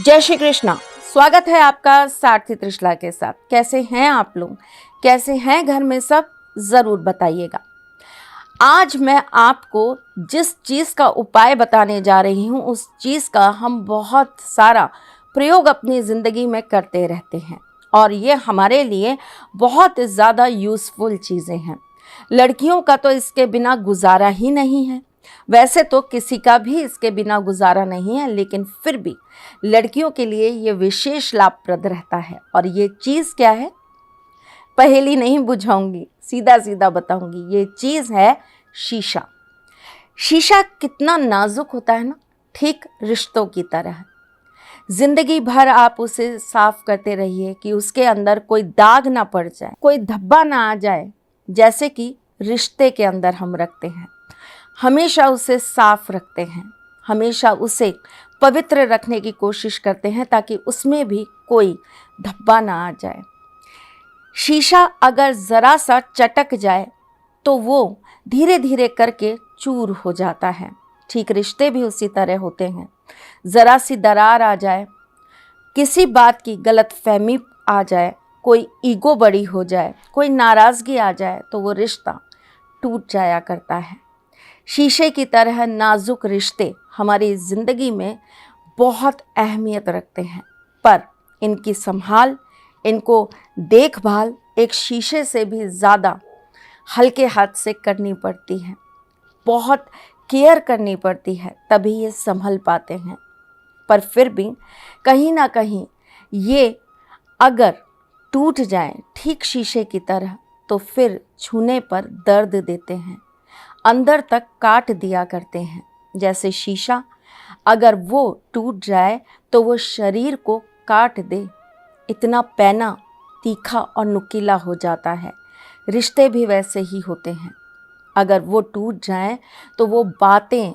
जय श्री कृष्णा। स्वागत है आपका सारथी त्रिशला के साथ। कैसे हैं आप लोग, कैसे हैं घर में सब, ज़रूर बताइएगा। आज मैं आपको जिस चीज़ का उपाय बताने जा रही हूँ उस चीज़ का हम बहुत सारा प्रयोग अपनी ज़िंदगी में करते रहते हैं और ये हमारे लिए बहुत ज़्यादा यूज़फुल चीज़ें हैं। लड़कियों का तो इसके बिना गुजारा ही नहीं है। वैसे तो किसी का भी इसके बिना गुजारा नहीं है, लेकिन फिर भी लड़कियों के लिए ये विशेष लाभप्रद रहता है। और ये चीज़ क्या है, पहेली नहीं बुझाऊंगी, सीधा सीधा बताऊंगी। ये चीज़ है शीशा। शीशा कितना नाजुक होता है ना, ठीक रिश्तों की तरह। जिंदगी भर आप उसे साफ करते रहिए कि उसके अंदर कोई दाग ना पड़ जाए, कोई धब्बा ना आ जाए, जैसे कि रिश्ते के अंदर हम रखते हैं। हमेशा उसे साफ रखते हैं, हमेशा उसे पवित्र रखने की कोशिश करते हैं ताकि उसमें भी कोई धब्बा ना आ जाए। शीशा अगर ज़रा सा चटक जाए तो वो धीरे धीरे करके चूर हो जाता है। ठीक रिश्ते भी उसी तरह होते हैं। ज़रा सी दरार आ जाए, किसी बात की गलतफहमी आ जाए, कोई ईगो बड़ी हो जाए, कोई नाराज़गी आ जाए तो वो रिश्ता टूट जाया करता है। शीशे की तरह नाजुक रिश्ते हमारी ज़िंदगी में बहुत अहमियत रखते हैं, पर इनकी संभाल, इनको देखभाल एक शीशे से भी ज़्यादा हल्के हाथ से करनी पड़ती है। बहुत केयर करनी पड़ती है, तभी ये संभल पाते हैं। पर फिर भी कहीं ना कहीं ये अगर टूट जाए ठीक शीशे की तरह तो फिर छूने पर दर्द देते हैं, अंदर तक काट दिया करते हैं। जैसे शीशा अगर वो टूट जाए तो वो शरीर को काट दे, इतना पैना, तीखा और नुकीला हो जाता है। रिश्ते भी वैसे ही होते हैं। अगर वो टूट जाए तो वो बातें,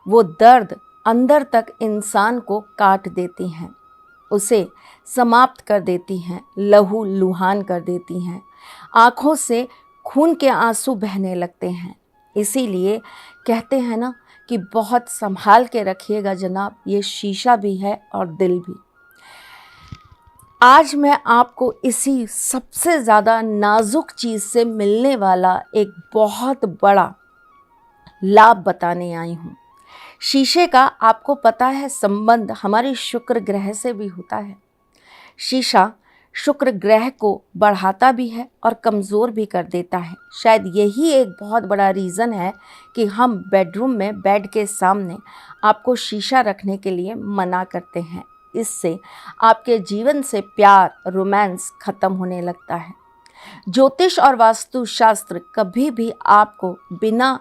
वो दर्द अंदर तक इंसान को काट देती हैं, उसे समाप्त कर देती हैं, लहू लुहान कर देती हैं, आँखों से खून के आंसू बहने लगते हैं। इसीलिए कहते हैं ना कि बहुत संभाल के रखिएगा जनाब, ये शीशा भी है और दिल भी। आज मैं आपको इसी सबसे ज़्यादा नाजुक चीज़ से मिलने वाला एक बहुत बड़ा लाभ बताने आई हूँ। शीशे का आपको पता है संबंध हमारे शुक्र ग्रह से भी होता है। शीशा शुक्र ग्रह को बढ़ाता भी है और कमज़ोर भी कर देता है। शायद यही एक बहुत बड़ा रीज़न है कि हम बेडरूम में बेड के सामने आपको शीशा रखने के लिए मना करते हैं। इससे आपके जीवन से प्यार, रोमांस ख़त्म होने लगता है। ज्योतिष और वास्तु शास्त्र कभी भी आपको बिना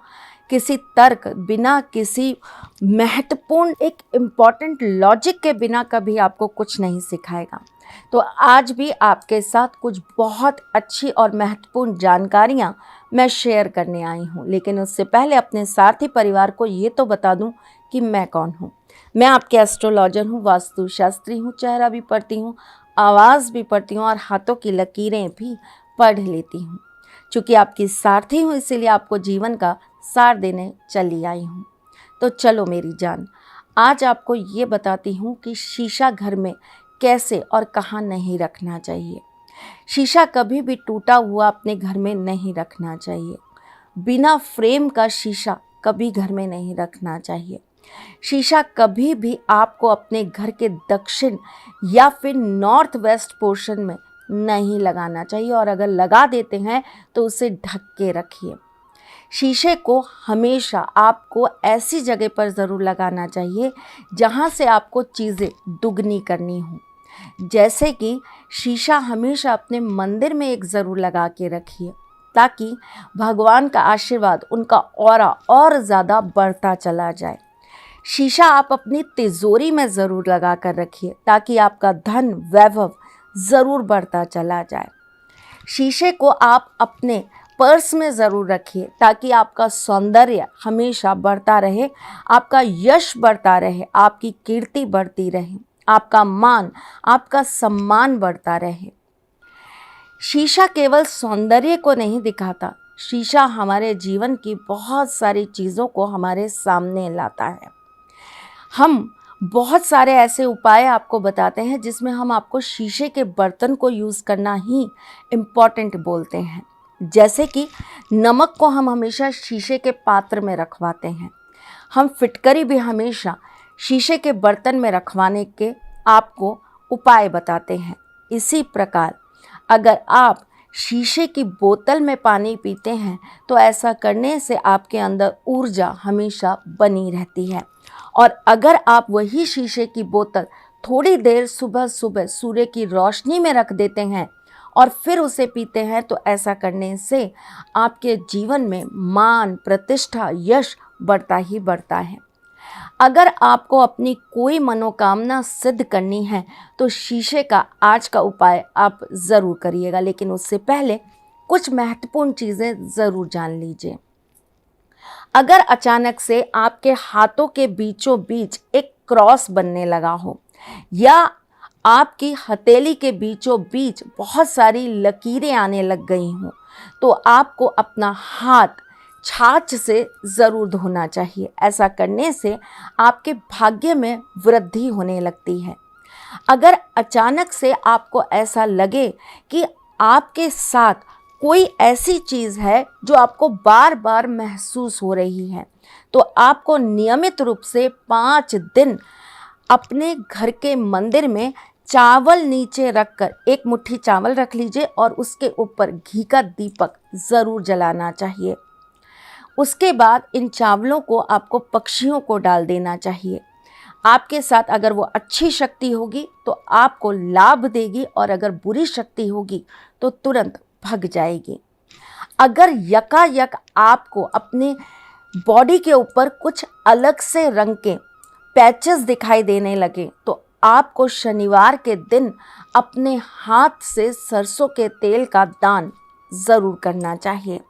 किसी तर्क, बिना किसी महत्वपूर्ण एक इम्पॉर्टेंट लॉजिक के बिना कभी आपको कुछ नहीं सिखाएगा। तो आज भी आपके साथ कुछ बहुत अच्छी और महत्वपूर्ण जानकारियाँ मैं शेयर करने आई हूँ, लेकिन उससे पहले अपने साथी परिवार को ये तो बता दूँ कि मैं कौन हूँ। मैं आपके एस्ट्रोलॉजर हूँ, वास्तुशास्त्री हूँ, चेहरा भी पढ़ती हूँ, आवाज़ भी पढ़ती हूँ और हाथों की लकीरें भी पढ़ लेती हूँ। चूँकि आपकी सारथी हूँ इसीलिए आपको जीवन का सार देने चली आई हूँ। तो चलो मेरी जान, आज आपको ये बताती हूँ कि शीशा घर में कैसे और कहाँ नहीं रखना चाहिए। शीशा कभी भी टूटा हुआ अपने घर में नहीं रखना चाहिए। बिना फ्रेम का शीशा कभी घर में नहीं रखना चाहिए। शीशा कभी भी आपको अपने घर के दक्षिण या फिर नॉर्थ वेस्ट पोर्शन में नहीं लगाना चाहिए, और अगर लगा देते हैं तो उसे ढक के रखिए। शीशे को हमेशा आपको ऐसी जगह पर ज़रूर लगाना चाहिए जहाँ से आपको चीज़ें दुगनी करनी हो। जैसे कि शीशा हमेशा अपने मंदिर में एक ज़रूर लगा के रखिए ताकि भगवान का आशीर्वाद, उनका ऑरा और ज़्यादा बढ़ता चला जाए। शीशा आप अपनी तिजोरी में ज़रूर लगा कर रखिए ताकि आपका धन वैभव ज़रूर बढ़ता चला जाए। शीशे को आप अपने पर्स में ज़रूर रखिए ताकि आपका सौंदर्य हमेशा बढ़ता रहे, आपका यश बढ़ता रहे, आपकी कीर्ति बढ़ती रहे, आपका मान, आपका सम्मान बढ़ता रहे। शीशा केवल सौंदर्य को नहीं दिखाता, शीशा हमारे जीवन की बहुत सारी चीज़ों को हमारे सामने लाता है। हम बहुत सारे ऐसे उपाय आपको बताते हैं जिसमें हम आपको शीशे के बर्तन को यूज़ करना ही इम्पॉर्टेंट बोलते हैं। जैसे कि नमक को हम हमेशा शीशे के पात्र में रखवाते हैं, हम फिटकरी भी हमेशा शीशे के बर्तन में रखवाने के आपको उपाय बताते हैं। इसी प्रकार अगर आप शीशे की बोतल में पानी पीते हैं तो ऐसा करने से आपके अंदर ऊर्जा हमेशा बनी रहती है। और अगर आप वही शीशे की बोतल थोड़ी देर सुबह सुबह सूर्य की रोशनी में रख देते हैं और फिर उसे पीते हैं तो ऐसा करने से आपके जीवन में मान, प्रतिष्ठा, यश बढ़ता ही बढ़ता है। अगर आपको अपनी कोई मनोकामना सिद्ध करनी है तो शीशे का आज का उपाय आप ज़रूर करिएगा, लेकिन उससे पहले कुछ महत्वपूर्ण चीज़ें ज़रूर जान लीजिए। अगर अचानक से आपके हाथों के बीचों बीच एक क्रॉस बनने लगा हो या आपकी हथेली के बीचों बीच बहुत सारी लकीरें आने लग गई हों तो आपको अपना हाथ छाछ से ज़रूर धोना चाहिए। ऐसा करने से आपके भाग्य में वृद्धि होने लगती है। अगर अचानक से आपको ऐसा लगे कि आपके साथ कोई ऐसी चीज़ है जो आपको बार बार महसूस हो रही है तो आपको नियमित रूप से 5 दिन अपने घर के मंदिर में चावल नीचे रखकर एक मुट्ठी चावल रख लीजिए और उसके ऊपर घी का दीपक ज़रूर जलाना चाहिए। उसके बाद इन चावलों को आपको पक्षियों को डाल देना चाहिए। आपके साथ अगर वो अच्छी शक्ति होगी तो आपको लाभ देगी और अगर बुरी शक्ति होगी तो तुरंत भग जाएगी। अगर यकायक आपको अपने बॉडी के ऊपर कुछ अलग से रंग के पैचेस दिखाई देने लगे तो आपको शनिवार के दिन अपने हाथ से सरसों के तेल का दान ज़रूर करना चाहिए।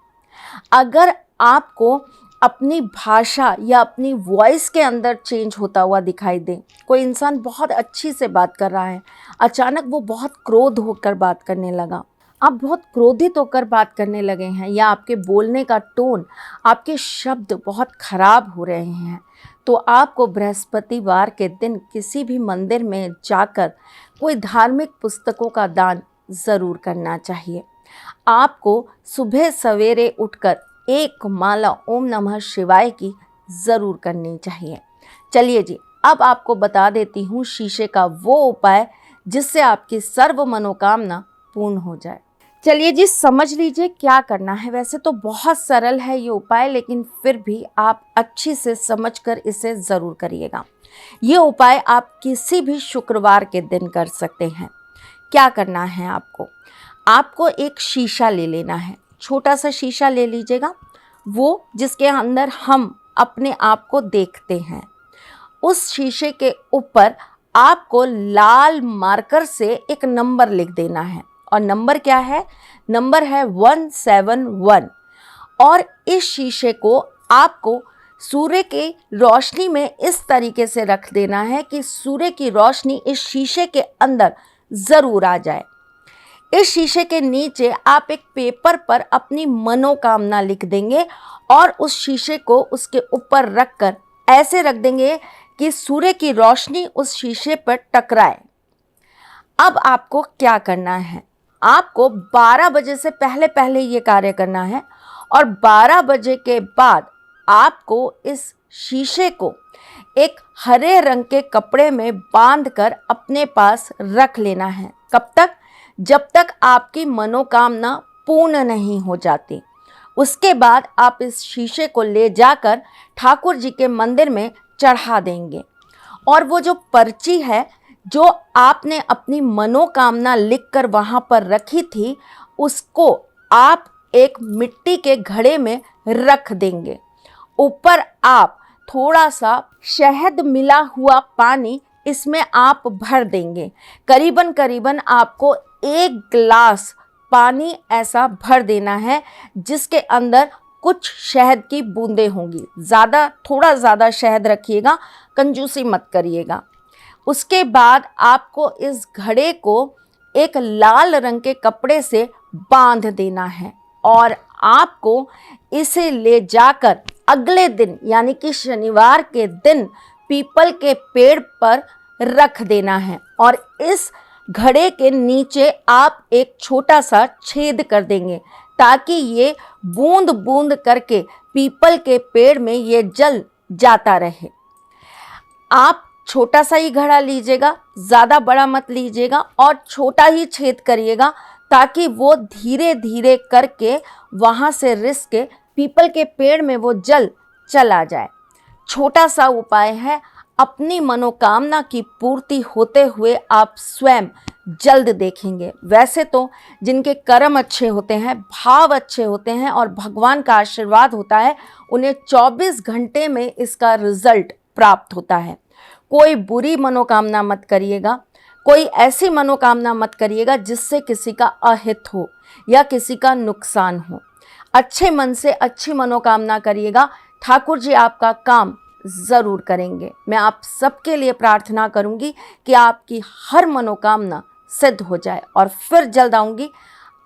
अगर आपको अपनी भाषा या अपनी वॉइस के अंदर चेंज होता हुआ दिखाई दे, कोई इंसान बहुत अच्छी से बात कर रहा है, अचानक वो बहुत क्रोध होकर बात करने लगा, आप बहुत क्रोधित होकर बात करने लगे हैं या आपके बोलने का टोन, आपके शब्द बहुत खराब हो रहे हैं तो आपको बृहस्पतिवार के दिन किसी भी मंदिर में जाकर कोई धार्मिक पुस्तकों का दान ज़रूर करना चाहिए। आपको सुबह सवेरे उठकर एक माला ओम नमः शिवाय की ज़रूर करनी चाहिए। चलिए जी, अब आपको बता देती हूँ शीशे का वो उपाय जिससे आपकी सर्व मनोकामना पूर्ण हो जाए। चलिए जी, समझ लीजिए क्या करना है। वैसे तो बहुत सरल है ये उपाय, लेकिन फिर भी आप अच्छी से समझकर इसे ज़रूर करिएगा। ये उपाय आप किसी भी शुक्रवार के दिन कर सकते हैं। क्या करना है आपको एक शीशा ले लेना है, छोटा सा शीशा ले लीजिएगा, वो जिसके अंदर हम अपने आप को देखते हैं। उस शीशे के ऊपर आपको लाल मार्कर से एक नंबर लिख देना है और नंबर क्या है? नंबर है 171। और इस शीशे को आपको सूर्य की रोशनी में इस तरीके से रख देना है कि सूर्य की रोशनी इस शीशे के अंदर ज़रूर आ जाए। इस शीशे के नीचे आप एक पेपर पर अपनी मनोकामना लिख देंगे और उस शीशे को उसके ऊपर रखकर ऐसे रख देंगे कि सूर्य की रोशनी उस शीशे पर टकराए। अब आपको क्या करना है? आपको 12 बजे से पहले पहले ये कार्य करना है और 12 बजे के बाद आपको इस शीशे को एक हरे रंग के कपड़े में बांधकर अपने पास रख लेना है। कब तक? जब तक आपकी मनोकामना पूर्ण नहीं हो जाती। उसके बाद आप इस शीशे को ले जाकर ठाकुर जी के मंदिर में चढ़ा देंगे और वो जो पर्ची है जो आपने अपनी मनोकामना लिखकर वहाँ पर रखी थी उसको आप एक मिट्टी के घड़े में रख देंगे। ऊपर आप थोड़ा सा शहद मिला हुआ पानी इसमें आप भर देंगे। करीबन आपको 1 गिलास पानी ऐसा भर देना है जिसके अंदर कुछ शहद की बूंदें होंगी। थोड़ा ज़्यादा शहद रखिएगा, कंजूसी मत करिएगा। उसके बाद आपको इस घड़े को एक लाल रंग के कपड़े से बांध देना है और आपको इसे ले जाकर अगले दिन यानी कि शनिवार के दिन पीपल के पेड़ पर रख देना है और इस घड़े के नीचे आप एक छोटा सा छेद कर देंगे ताकि ये बूंद बूंद करके पीपल के पेड़ में ये जल जाता रहे। आप छोटा सा ही घड़ा लीजिएगा, ज़्यादा बड़ा मत लीजिएगा और छोटा ही छेद करिएगा ताकि वो धीरे धीरे करके वहाँ से रिस के पीपल के पेड़ में वो जल चला जाए। छोटा सा उपाय है, अपनी मनोकामना की पूर्ति होते हुए आप स्वयं जल्द देखेंगे। वैसे तो जिनके कर्म अच्छे होते हैं, भाव अच्छे होते हैं और भगवान का आशीर्वाद होता है, उन्हें 24 घंटे में इसका रिजल्ट प्राप्त होता है। कोई बुरी मनोकामना मत करिएगा, कोई ऐसी मनोकामना मत करिएगा जिससे किसी का अहित हो या किसी का नुकसान हो। अच्छे मन से अच्छी मनोकामना करिएगा, ठाकुर जी आपका काम ज़रूर करेंगे। मैं आप सबके लिए प्रार्थना करूंगी कि आपकी हर मनोकामना सिद्ध हो जाए और फिर जल्द आऊंगी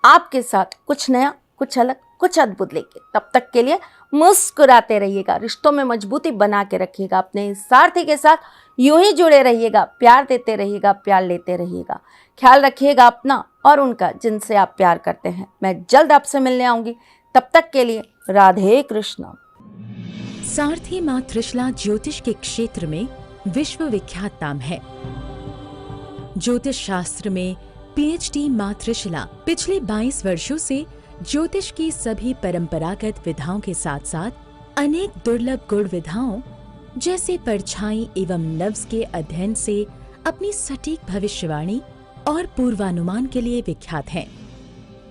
आपके साथ कुछ नया, कुछ अलग, कुछ अद्भुत लेके। तब तक के लिए मुस्कुराते रहिएगा, रिश्तों में मजबूती बना के रखिएगा, अपने सारथी के साथ यूं ही जुड़े रहिएगा, प्यार देते रहिएगा, प्यार लेते रहिएगा। ख्याल रखिएगा अपना और उनका जिनसे आप प्यार करते हैं। मैं जल्द आपसे मिलने आऊंगी, तब तक के लिए राधे कृष्ण। सारथी मां त्रिशला ज्योतिष के क्षेत्र में विश्व विख्यात नाम है। ज्योतिष शास्त्र में पीएचडी मां त्रिशला पिछले 22 वर्षों से ज्योतिष की सभी परंपरागत विधाओं के साथ साथ अनेक दुर्लभ गुण विधाओं जैसे परछाई एवं नव्स के अध्ययन से अपनी सटीक भविष्यवाणी और पूर्वानुमान के लिए विख्यात हैं।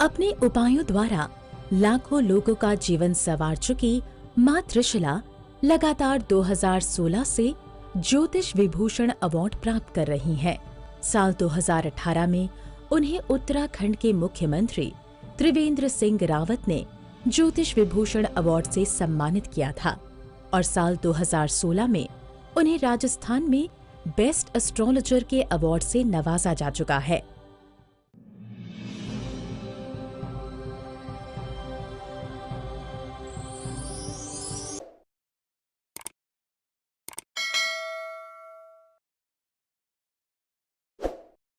अपने उपायों द्वारा लाखों लोगों का जीवन संवार चुकी मां त्रिशला लगातार 2016 से ज्योतिष विभूषण अवार्ड प्राप्त कर रही हैं। साल 2018 में उन्हें उत्तराखंड के मुख्यमंत्री त्रिवेंद्र सिंह रावत ने ज्योतिष विभूषण अवार्ड से सम्मानित किया था और साल 2016 में उन्हें राजस्थान में बेस्ट एस्ट्रोलॉजर के अवार्ड से नवाजा जा चुका है।